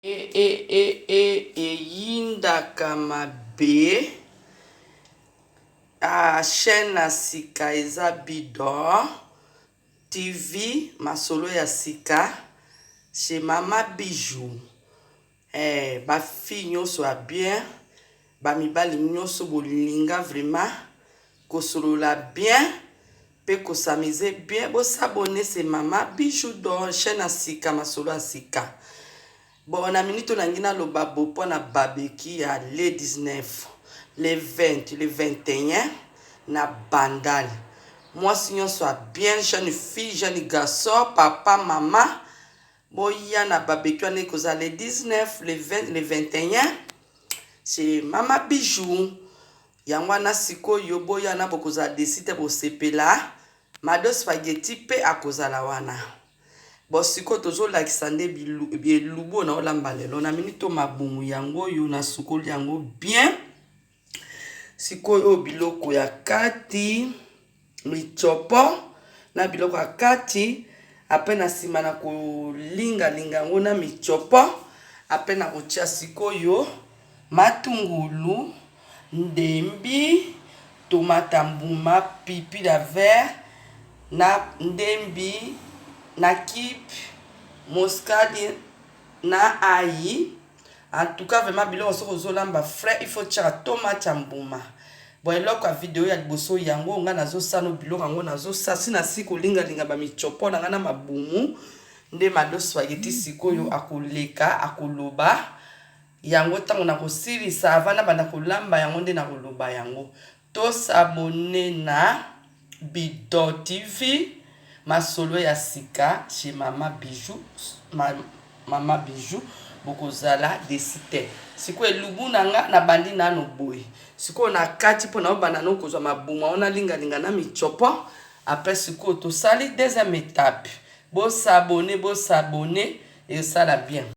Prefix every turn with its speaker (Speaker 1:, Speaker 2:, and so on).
Speaker 1: Yindaka mabe a chaîne na sika eza Bidor TV masolo ya sika chez Mama Bijou. Ba fille nyonso a bien, ba mibali nyonso bolinga vraiment kosolola bien, pe kosamize bien, bo s'abonner c'est Mama Bijou dans chaîne na sika masolo ya sika. Bon, na minute na ngina lo babo po na barbecue ya le 19, le 20, le 21 na Bandal. Moi si soit bien jeune fille, jeune garçon, papa, maman. Boya na barbecue ne koza le 19, le 20, le 21. C'est Mama Bijou. Yangwana siko yo boya na bokoza desite bo sepela. Mado spaghetti pe akoza la wana. Bon siko tozo lakisa nde bilubo na olamba lelo na minito mabumu yango yo na sukoli yango bien siko yo biloko ya kati michopo na biloko ya kati ape na sima na kolinga yango na michopo ape na kotia siko yo matungulu ndembi tomata mbuma pipi da vert na ndembi na kip moscade na aïe. En tout cas vraiment biloko soko zolamba frais il faut tirer tomate ya mbuma. Bon eloko ya video ya liboso yango nga nazo sano biloko yango nazo sasi na siko linga ba michopo na ngana mabumu nde mado spaghetti sikoyo akoleka akoloba yango tango na kosilisa avana bana kolamba yango nde na koloba yango to s'abonner na Bidor TV masolo ya sika chez Mama Bijou. Mama Bijou bokozala desite siko elubu nanga na bandi nano boy siko na kati po na obana no kozwa mabuma ona linga na michopo. Après siko to sali deuxième étape bo s'abonner et ça la bien.